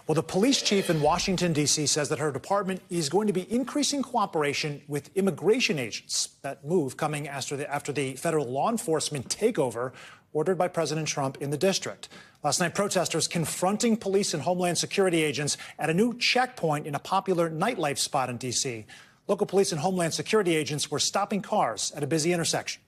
Well, the police chief in Washington, D.C. says that her department is going to be increasing cooperation with immigration agents. That move coming after the federal law enforcement takeover ordered by President Trump in the district. Last night, protesters confronting police and Homeland Security agents at a new checkpoint in a popular nightlife spot in D.C. Local police and Homeland Security agents were stopping cars at a busy intersection.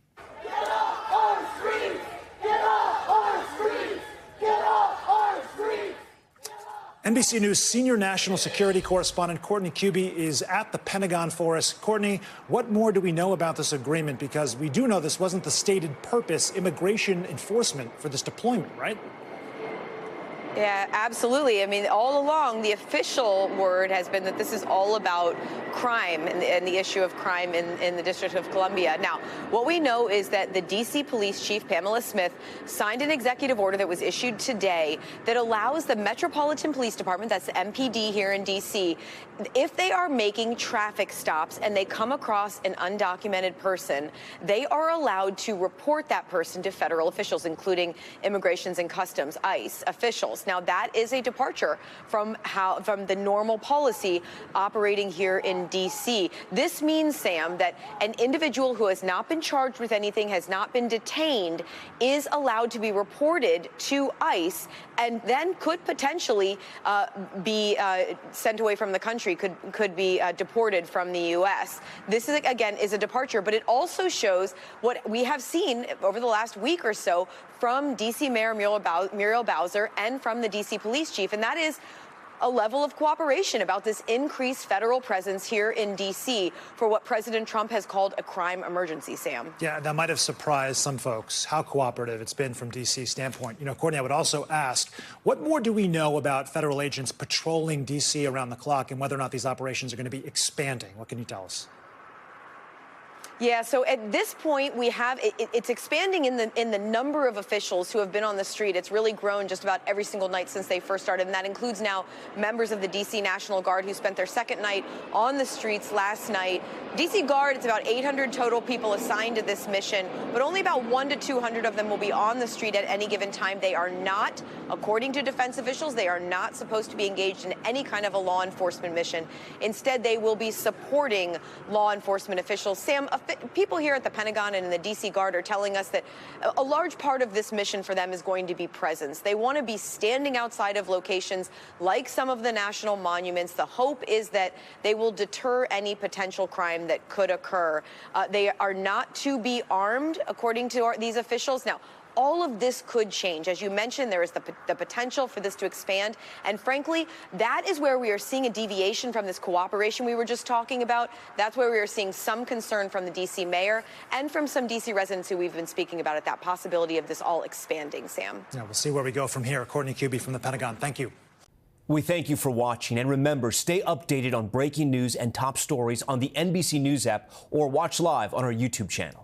NBC News senior national security correspondent Courtney Kube is at the Pentagon for us. Courtney, what more do we know about this agreement? Because we do know this wasn't the stated purpose, immigration enforcement for this deployment, right? Yeah, absolutely. I mean, all along, the official word has been that this is all about crime and the issue of crime in the District of Columbia. Now, what we know is that the D.C. Police Chief, Pamela Smith, signed an executive order that was issued today that allows the Metropolitan Police Department, that's the MPD here in D.C., if they are making traffic stops and they come across an undocumented person, they are allowed to report that person to federal officials, including Immigrations and Customs, ICE officials. Now, that is a departure from the normal policy operating here in D.C. This means, Sam, that an individual who has not been charged with anything, has not been detained, is allowed to be reported to ICE and then could potentially be sent away from the country, could be deported from the U.S. This, is, again, is a departure, but it also shows what we have seen over the last week or so from D.C. Mayor Muriel Bowser and from the D.C. Police Chief, and that is a level of cooperation about this increased federal presence here in D.C. for what President Trump has called a crime emergency, Sam. Yeah, that might have surprised some folks how cooperative it's been from D.C.'s standpoint. You know, Courtney, I would also ask, what more do we know about federal agents patrolling D.C. around the clock and whether or not these operations are going to be expanding? What can you tell us? Yeah, so at this point, we have it's expanding in the number of officials who have been on the street. It's really grown just about every single night since they first started, and that includes now members of the D.C. National Guard who spent their second night on the streets last night. D.C. Guard, it's about 800 total people assigned to this mission, but only about 100 to 200 of them will be on the street at any given time. They are not, according to defense officials, they are not supposed to be engaged in any kind of a law enforcement mission. Instead, they will be supporting law enforcement officials. Sam, people here at the Pentagon and in the D.C. Guard are telling us that a large part of this mission for them is going to be presence. They want to be standing outside of locations like some of the national monuments. The hope is that they will deter any potential crime that could occur. They are not to be armed, according to these officials. Now, all of this could change. As you mentioned, there is the potential for this to expand. And frankly, that is where we are seeing a deviation from this cooperation we were just talking about. That's where we are seeing some concern from the D.C. mayor and from some D.C. residents who we've been speaking about at that possibility of this all expanding, Sam. Yeah, we'll see where we go from here. Courtney Kube from the Pentagon. Thank you. We thank you for watching. And remember, stay updated on breaking news and top stories on the NBC News app or watch live on our YouTube channel.